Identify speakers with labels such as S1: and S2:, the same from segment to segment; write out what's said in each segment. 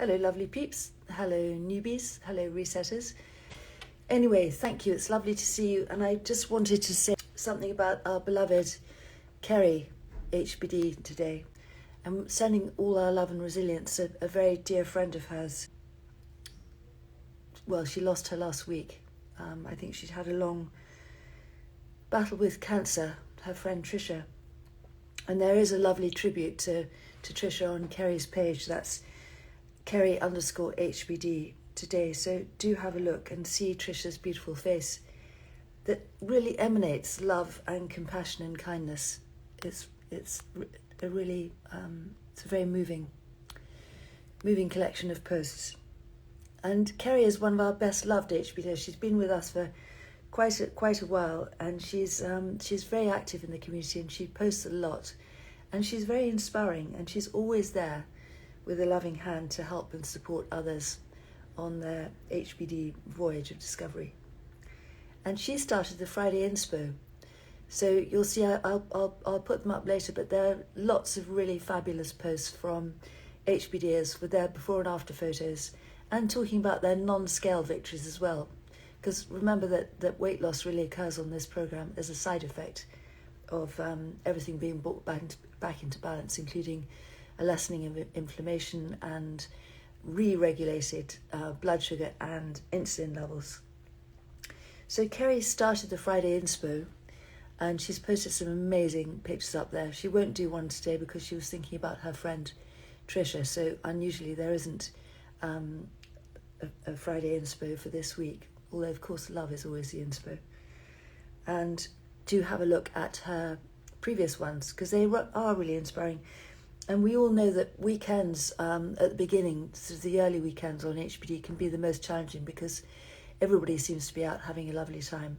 S1: Hello, lovely peeps. Hello, newbies. Hello, resetters. Anyway, thank you. It's lovely to see you. And I just wanted to say something about our beloved Kerry, HBD, today. I'm sending all our love and resilience. A very dear friend of hers, well, she lost her last week. I think she'd had a long battle with cancer, her friend Trisha. And there is a lovely tribute to Trisha on Kerry's page. That's Kerry_HBD today. So do have a look and see Trisha's beautiful face that really emanates love and compassion and kindness. It's a really it's a very moving collection of posts. And Kerry is one of our best loved HBDers. She's been with us for quite a while, and she's very active in the community, and she posts a lot, and she's very inspiring, and she's always there with a loving hand to help and support others on their HBD voyage of discovery. And she started the Friday Inspo. So you'll see, I'll put them up later, but there are lots of really fabulous posts from HBDers with their before and after photos, and talking about their non-scale victories as well. Because remember that weight loss really occurs on this program as a side effect of everything being brought back into balance, including a lessening of inflammation and re-regulated blood sugar and insulin levels. So Kerry started the Friday Inspo, and she's posted some amazing pictures up there. She won't do one today because she was thinking about her friend Trisha, so unusually there isn't a Friday Inspo for this week, although of course love is always the Inspo. And do have a look at her previous ones, because they are really inspiring. And we all know that weekends at the beginning, sort of the early weekends on HBD, can be the most challenging because everybody seems to be out having a lovely time,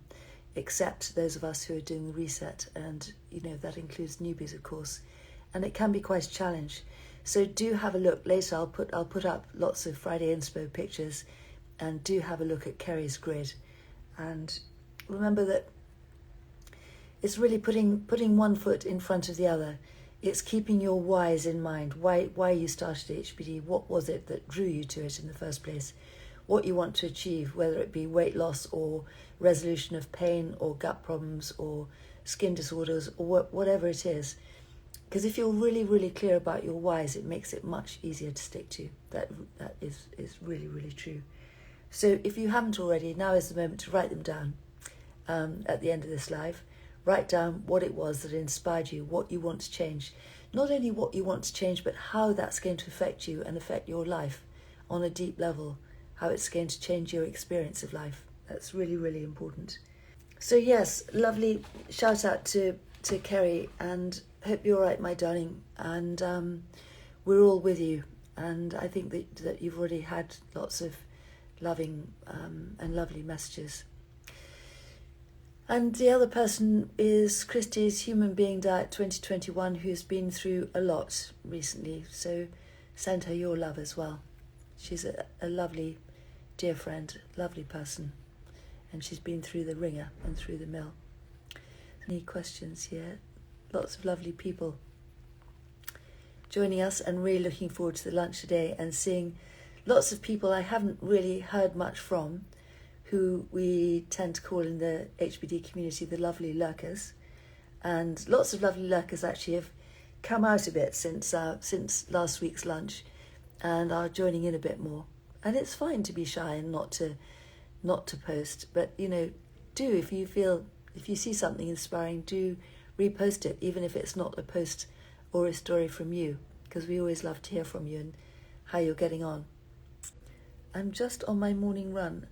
S1: except those of us who are doing the reset, and that includes newbies, of course, and it can be quite a challenge. So do have a look later. I'll put up lots of Friday Inspo pictures, and do have a look at Kerry's grid, and remember that it's really putting one foot in front of the other. It's keeping your whys in mind. Why you started HBD? What was it that drew you to it in the first place? What you want to achieve, whether it be weight loss or resolution of pain or gut problems or skin disorders or whatever it is. Because if you're really, really clear about your whys, it makes it much easier to stick to. That is really, really true. So if you haven't already, now is the moment to write them down at the end of this live. Write down what it was that inspired you, what you want to change. Not only what you want to change, but how that's going to affect you and affect your life on a deep level, how it's going to change your experience of life. That's really, really important. So yes, lovely shout out to Kerry, and hope you're all right, my darling. And we're all with you. And I think that you've already had lots of loving and lovely messages. And the other person is Christie's Human Being Diet 2021, who's been through a lot recently. So send her your love as well. She's a lovely, dear friend, lovely person. And she's been through the ringer and through the mill. Any questions here? Lots of lovely people joining us, and really looking forward to the lunch today and seeing lots of people I haven't really heard much from, who we tend to call in the HBD community the lovely lurkers. And lots of lovely lurkers actually have come out a bit since last week's lunch and are joining in a bit more. And it's fine to be shy and not to post, but do, if you see something inspiring, do repost it, even if it's not a post or a story from you, because we always love to hear from you and how you're getting on. I'm just on my morning run.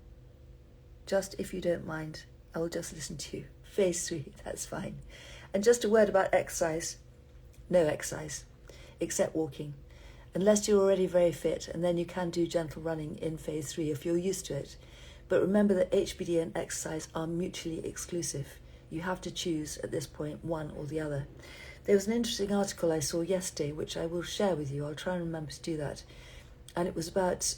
S1: Just if you don't mind, I will just listen to you. Phase 3, that's fine. And just a word about exercise. No exercise, except walking. Unless you're already very fit, and then you can do gentle running in phase 3 if you're used to it. But remember that HBD and exercise are mutually exclusive. You have to choose at this point one or the other. There was an interesting article I saw yesterday, which I will share with you. I'll try and remember to do that. And it was about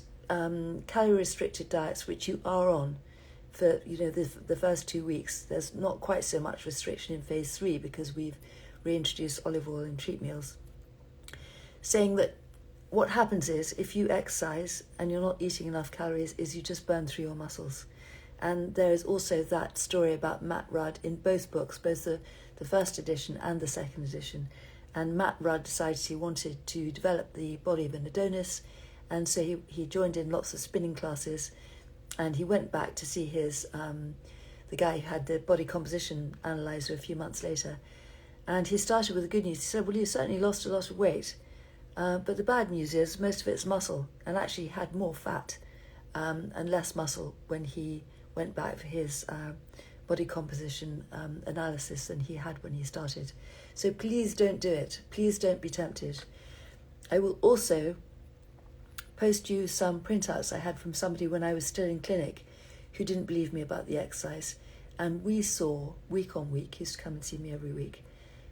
S1: calorie restricted diets, which you are on for the first 2 weeks. There's not quite so much restriction in phase 3 because we've reintroduced olive oil in treat meals, saying that what happens is, if you exercise and you're not eating enough calories, is you just burn through your muscles. And there is also that story about Matt Rudd in both books, both the first edition and the second edition. And Matt Rudd decided he wanted to develop the body of an Adonis, and so he joined in lots of spinning classes, and he went back to see his the guy who had the body composition analyzer a few months later. And he started with the good news. He said, well, you certainly lost a lot of weight, but the bad news is most of it's muscle, and actually he had more fat and less muscle when he went back for his body composition analysis than he had when he started. So please don't do it. Please don't be tempted. I will also post you some printouts I had from somebody when I was still in clinic who didn't believe me about the exercise. And we saw, week on week, he used to come and see me every week,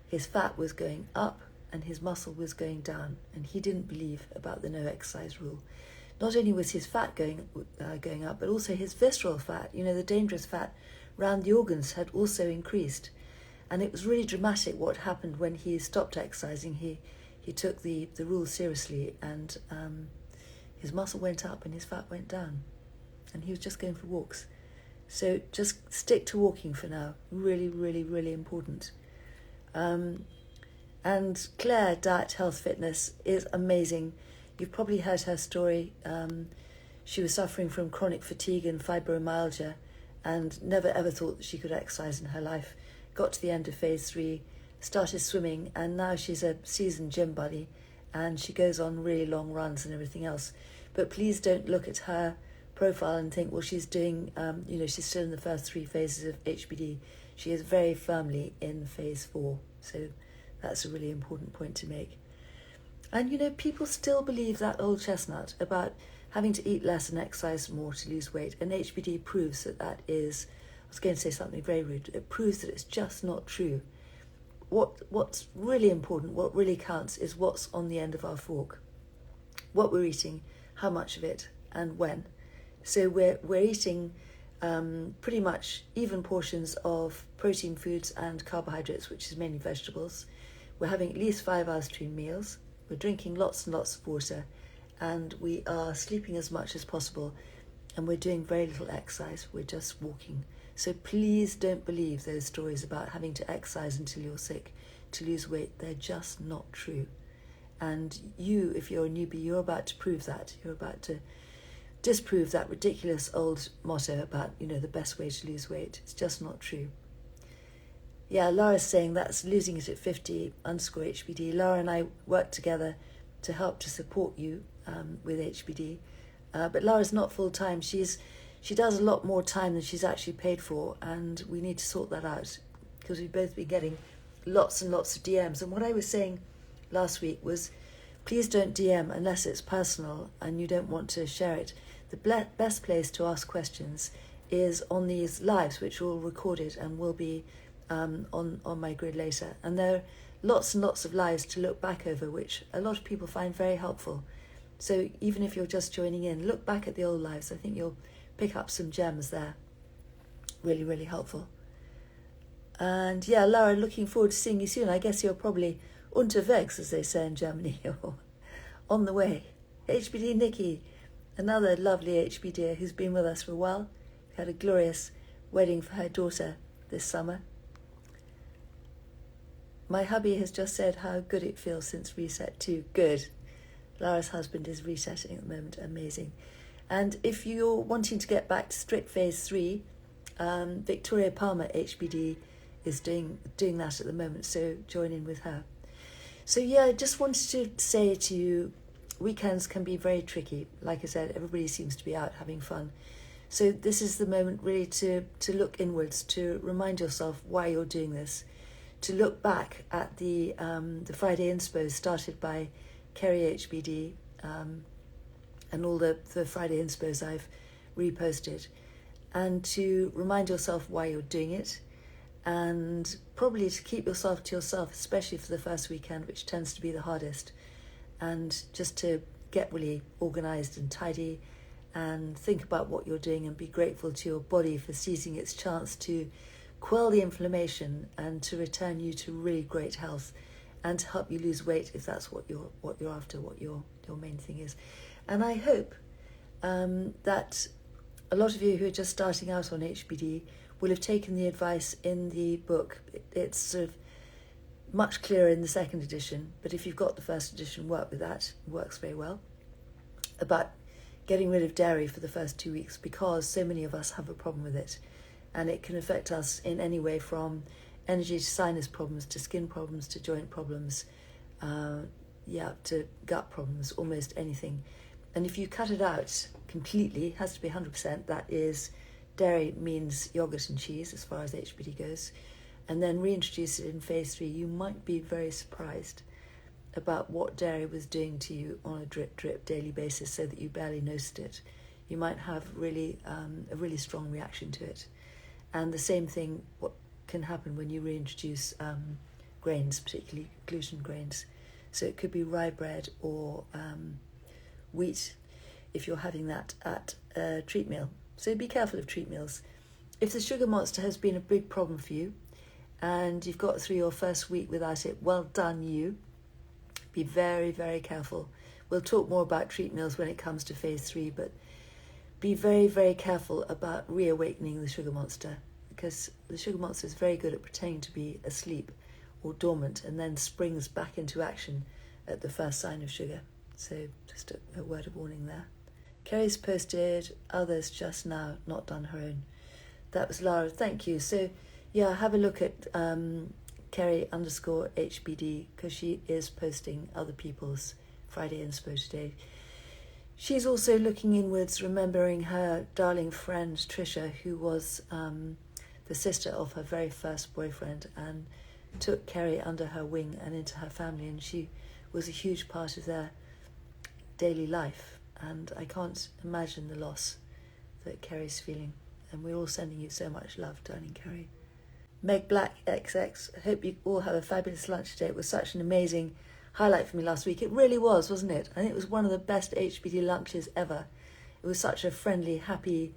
S1: his fat was going up and his muscle was going down. And he didn't believe about the no exercise rule. Not only was his fat going up, but also his visceral fat, the dangerous fat around the organs, had also increased. And it was really dramatic what happened when he stopped exercising. He took the rules seriously, and his muscle went up and his fat went down. And he was just going for walks. So just stick to walking for now. Really, really, really important. And Claire, Diet, Health, Fitness, is amazing. You've probably heard her story. She was suffering from chronic fatigue and fibromyalgia and never ever thought that she could exercise in her life. Got to the end of phase 3, started swimming, and now she's a seasoned gym buddy, and she goes on really long runs and everything else. But please don't look at her profile and think, well, she's doing, she's still in the first 3 phases of HBD. She is very firmly in phase 4. So that's a really important point to make. And, people still believe that old chestnut about having to eat less and exercise more to lose weight. And HBD proves that is, I was going to say something very rude, it proves that it's just not true. What's really important, what really counts, is what's on the end of our fork. What we're eating, how much of it, and when. So we're eating pretty much even portions of protein foods and carbohydrates, which is mainly vegetables. We're having at least 5 hours between meals. We're drinking lots and lots of water, and we are sleeping as much as possible, and we're doing very little exercise. We're just walking. So please don't believe those stories about having to exercise until you're sick to lose weight. They're just not true. And you, if you're a newbie, you're about to prove that. You're about to disprove that ridiculous old motto about, the best way to lose weight. It's just not true. Yeah, Laura's saying that's losing it at 50 _HBD. Laura and I work together to help to support you with HBD. But Laura's not full-time. She does a lot more time than she's actually paid for, and we need to sort that out because we've both been getting lots and lots of DMs. And what I was saying last week was, please don't DM unless it's personal and you don't want to share it. The best place to ask questions is on these lives, which are all recorded and will be on my grid later. And there are lots and lots of lives to look back over, which a lot of people find very helpful. So even if you're just joining in, look back at the old lives. I think you'll pick up some gems there. Really, really helpful. And yeah, Laura, looking forward to seeing you soon. I guess you're probably unterwegs, as they say in Germany, or on the way. HBD Nikki, another lovely HBD who's been with us for a while. We had a glorious wedding for her daughter this summer. My hubby has just said how good it feels since reset too. Good. Laura's husband is resetting at the moment. Amazing. And if you're wanting to get back to strict phase 3, Victoria Palmer, HBD, is doing that at the moment, so join in with her. So yeah, I just wanted to say to you, weekends can be very tricky. Like I said, everybody seems to be out having fun. So this is the moment really to look inwards, to remind yourself why you're doing this, to look back at the Friday Inspo started by Kerry HBD and all the Friday Inspos I've reposted, and to remind yourself why you're doing it, and probably to keep yourself to yourself, especially for the first weekend, which tends to be the hardest, and just to get really organised and tidy and think about what you're doing and be grateful to your body for seizing its chance to quell the inflammation and to return you to really great health and to help you lose weight if that's what you're after, what you're your main thing is. And I hope that a lot of you who are just starting out on HBD will have taken the advice in the book. It's sort of much clearer in the second edition, but if you've got the first edition, work with that. It works very well. About getting rid of dairy for the first 2 weeks, because so many of us have a problem with it, and it can affect us in any way from energy to sinus problems to skin problems to joint problems, to gut problems, almost anything. And if you cut it out completely, it has to be 100%, that is, dairy means yogurt and cheese as far as HBD goes, and then reintroduce it in phase 3, you might be very surprised about what dairy was doing to you on a drip daily basis, so that you barely noticed it. You might have really a really strong reaction to it. And the same thing what can happen when you reintroduce grains, particularly gluten grains. So it could be rye bread or wheat if you're having that at a treat meal. So be careful of treat meals. If the sugar monster has been a big problem for you and you've got through your first week without it, well done you. Be very, very careful. We'll talk more about treat meals when it comes to phase 3, but be very, very careful about reawakening the sugar monster, because the sugar monster is very good at pretending to be asleep or dormant and then springs back into action at the first sign of sugar. So just a word of warning there. Kerry's posted others just now, not done her own. That was Lara, thank you. So yeah, have a look at Kerry_HBD, because she is posting other people's Friday Inspo today. She's also looking inwards, remembering her darling friend Trisha, who was the sister of her very first boyfriend and took Kerry under her wing and into her family, and she was a huge part of their daily life, and I can't imagine the loss that Kerry's feeling, and we're all sending you so much love, darling Kerry. Meg Black XX, I hope you all have a fabulous lunch today. It was such an amazing highlight for me last week. It really was, wasn't it? I think it was one of the best HBD lunches ever. It was such a friendly, happy,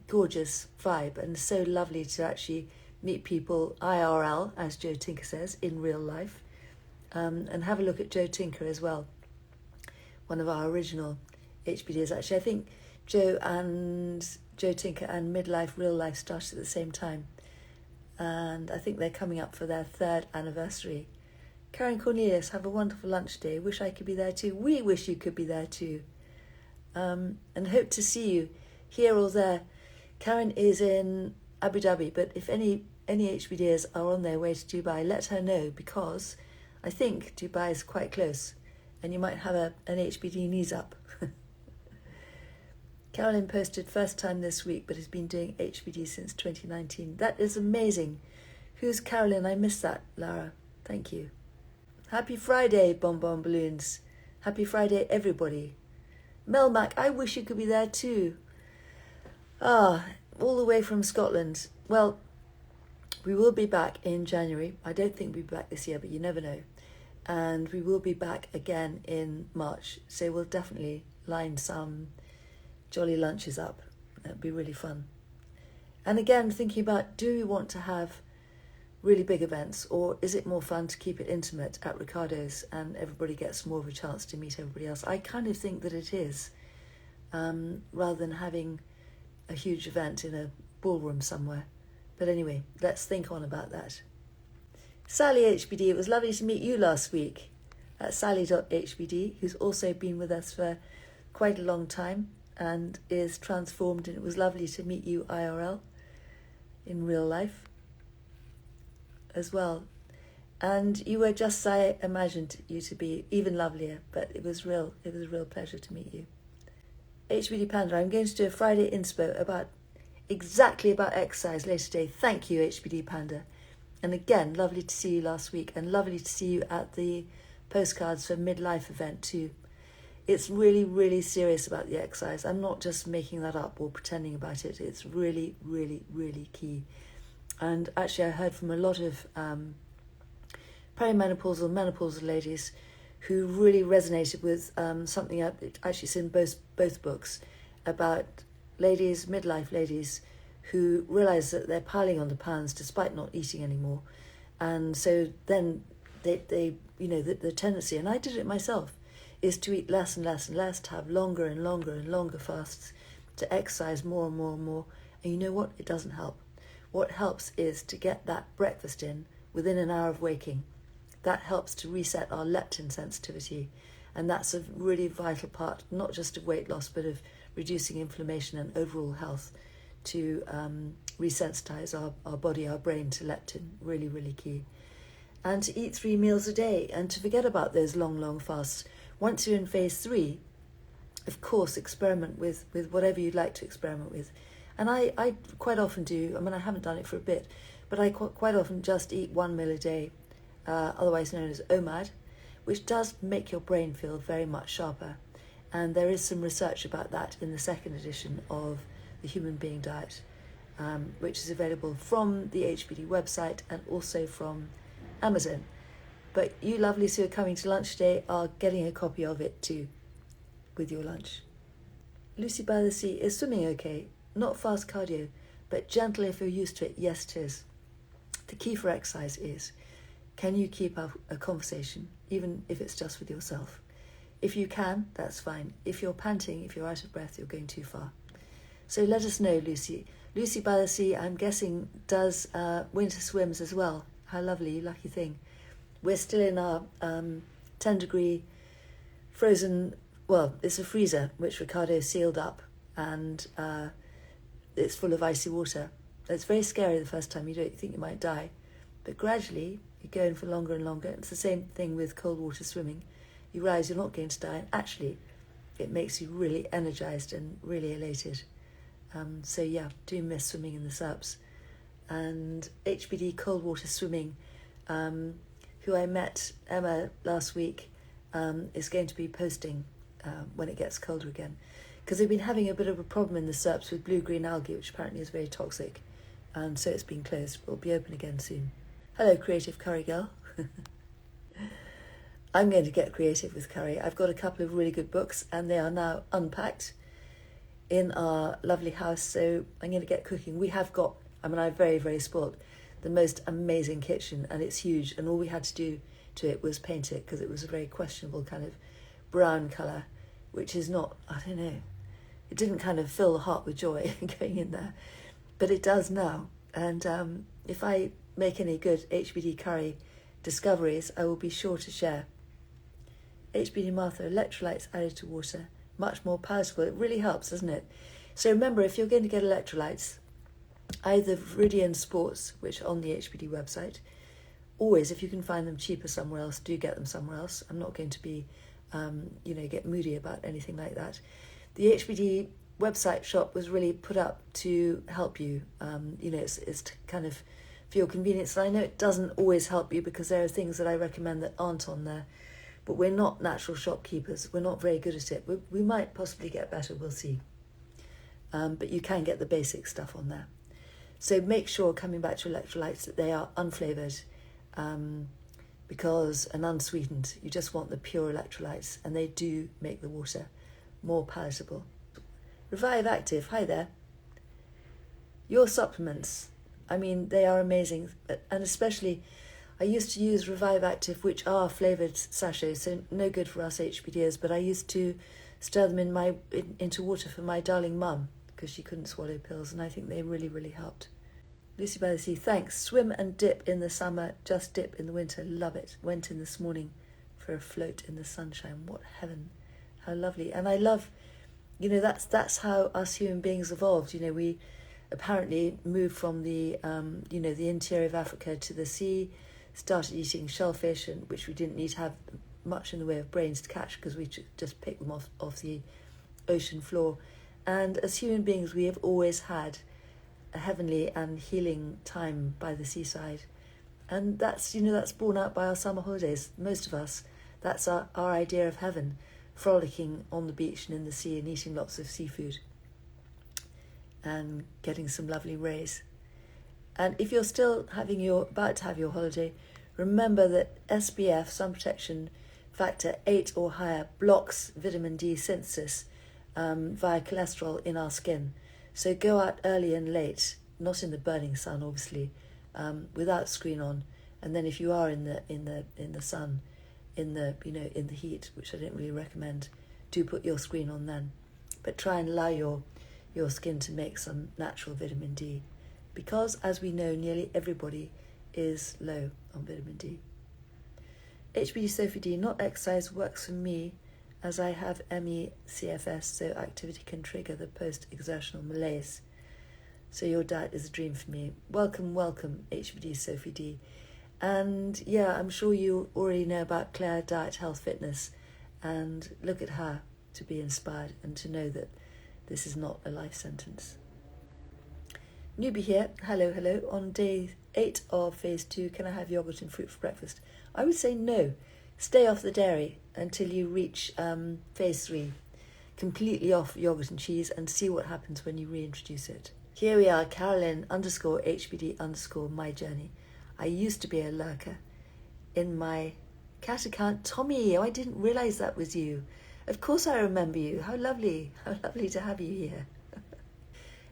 S1: gorgeous vibe, and so lovely to actually meet people IRL, as Joe Tinker says, in real life. And have a look at Joe Tinker as well, one of our original HBDs. Actually, I think Joe Tinker and Midlife Real Life started at the same time, and I think they're coming up for their 3rd anniversary. Karen Cornelius, have a wonderful lunch day. Wish I could be there too. We wish you could be there too. And hope to see you here or there. Karen is in Abu Dhabi, but if any HBDers are on their way to Dubai, let her know, because I think Dubai is quite close and you might have an HBD knees up. Carolyn posted first time this week, but has been doing HBD since 2019. That is amazing. Who's Carolyn? I missed that, Lara. Thank you. Happy Friday, Bonbon Balloons. Happy Friday, everybody. Mel Mac, I wish you could be there too. All the way from Scotland. Well, we will be back in January. I don't think we'll be back this year, but you never know. And we will be back again in March. So we'll definitely line some jolly lunches up. That'd be really fun. And again, thinking about, do we want to have really big events, or is it more fun to keep it intimate at Ricardo's and everybody gets more of a chance to meet everybody else? I kind of think that it is, rather than having a huge event in a ballroom somewhere. But anyway, let's think on about that. Sally HBD, it was lovely to meet you last week. That's Sally.HBD, who's also been with us for quite a long time and is transformed, and it was lovely to meet you IRL, in real life as well. And you were just, I imagined you to be, even lovelier, but it was a real pleasure to meet you. HBD Panda, I'm going to do a Friday inspo about exercise later today. Thank you, HBD Panda. And again, lovely to see you last week, and lovely to see you at the postcards for midlife event too. It's really, really serious about the exercise. I'm not just making that up or pretending about it. It's really, really, really key. And actually, I heard from a lot of perimenopausal, menopausal ladies who really resonated with something actually it's in both books, about ladies, midlife ladies, who realise that they're piling on the pounds despite not eating anymore. And so then they the tendency, and I did it myself, is to eat less and less and less, to have longer and longer and longer fasts, to exercise more and more and more. And you know what? It doesn't help. What helps is to get that breakfast in within an hour of waking. That helps to reset our leptin sensitivity. And that's a really vital part, not just of weight loss, but of reducing inflammation and overall health, to resensitize our body, our brain to leptin. Really, really key. And to eat 3 meals a day, and to forget about those long, long fasts. Once you're in phase 3, of course, experiment with whatever you'd like to experiment with. And I quite often do, I mean, I haven't done it for a bit, but I quite often just eat 1 meal a day, otherwise known as OMAD, which does make your brain feel very much sharper. And there is some research about that in the second edition of the Human Being Diet, which is available from the HBD website and also from Amazon. But you lovelies who are coming to lunch today are getting a copy of it too, with your lunch. Lucy by the Sea, is swimming okay? Not fast cardio, but gentle if you're used to it. Yes, it is. The key for exercise is, can you keep up a conversation, even if it's just with yourself? If you can, that's fine. If you're panting, if you're out of breath, you're going too far. So let us know, Lucy. Lucy by the Sea, I'm guessing, does winter swims as well. How lovely, lucky thing. We're still in our 10-degree frozen, well, it's a freezer, which Ricardo sealed up, and it's full of icy water. It's very scary the first time. You don't think you might die. But gradually, you go in for longer and longer. It's the same thing with cold water swimming. You realise you're not going to die, and actually, it makes you really energised and really elated. So yeah, do miss swimming in the SUPs. And HBD cold water swimming, who I met, Emma, last week, is going to be posting when it gets colder again. Because they've been having a bit of a problem in the SUPs with blue-green algae, which apparently is very toxic. And so it's been closed. It'll be open again soon. Hello, creative curry girl. I'm going to get creative with curry. I've got a couple of really good books, and they are now unpacked in our lovely house. So I'm going to get cooking. We have got, I mean, I'm very, very spoiled, the most amazing kitchen, and it's huge. And all we had to do to it was paint it, because it was a very questionable kind of brown colour, which is not, I don't know, it didn't kind of fill the heart with joy going in there. But it does now. And if I make any good HBD curry discoveries, I will be sure to share. HBD Martha, electrolytes added to water, much more palatable. It really helps, doesn't it? So remember, if you're going to get electrolytes, either Viridian Sports, which are on the HBD website, always, if you can find them cheaper somewhere else, do get them somewhere else. I'm not going to be, get moody about anything like that. The HBD website shop was really put up to help you. It's kind of for your convenience. And I know it doesn't always help you, because there are things that I recommend that aren't on there. But we're not natural shopkeepers. We're not very good at it. We might possibly get better, we'll see. But you can get the basic stuff on there. So make sure, coming back to electrolytes, that they are unflavoured and unsweetened. You just want the pure electrolytes, and they do make the water more palatable. Revive Active, hi there. Your supplements, I mean, they are amazing. And especially, I used to use Revive Active, which are flavoured sachets, so no good for us HBDers, but I used to stir them into water for my darling mum, because she couldn't swallow pills, and I think they really, really helped. Lucy by the Sea, thanks. Swim and dip in the summer, just dip in the winter. Love it. Went in this morning for a float in the sunshine. What heaven. How lovely. And I love, that's how us human beings evolved. We apparently moved from the interior of Africa to the sea, started eating shellfish, which we didn't need to have much in the way of brains to catch, because we just picked them off the ocean floor. And as human beings, we have always had a heavenly and healing time by the seaside. And that's borne out by our summer holidays. Most of us, that's our idea of heaven, frolicking on the beach and in the sea and eating lots of seafood and getting some lovely rays. And if you're still about to have your holiday, remember that SPF, sun protection factor 8 or higher, blocks vitamin D synthesis via cholesterol in our skin. So go out early and late, not in the burning sun, obviously, without screen on. And then if you are in the sun, in the heat, which I don't really recommend, do put your screen on then. But try and allow your skin to make some natural vitamin D, because as we know, nearly everybody is low on vitamin D. HBD Sophie D, not exercise works for me as I have ME/CFS, so activity can trigger the post-exertional malaise. So your diet is a dream for me. Welcome, welcome, HBD Sophie D. And yeah, I'm sure you already know about Claire Diet Health Fitness, and look at her to be inspired and to know that this is not a life sentence. Newbie here, hello, hello. On day 8 of phase 2, can I have yogurt and fruit for breakfast? I would say no. Stay off the dairy until you reach phase 3. Completely off yogurt and cheese, and see what happens when you reintroduce it. Here we are, Carolyn _HBD_ my journey. I used to be a lurker. In my cat account, Tommy, I didn't realise that was you. Of course I remember you. How lovely to have you here.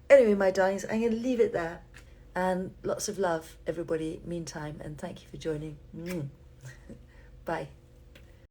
S1: Anyway, my darlings, I'm going to leave it there. And lots of love, everybody, meantime, and thank you for joining. Bye.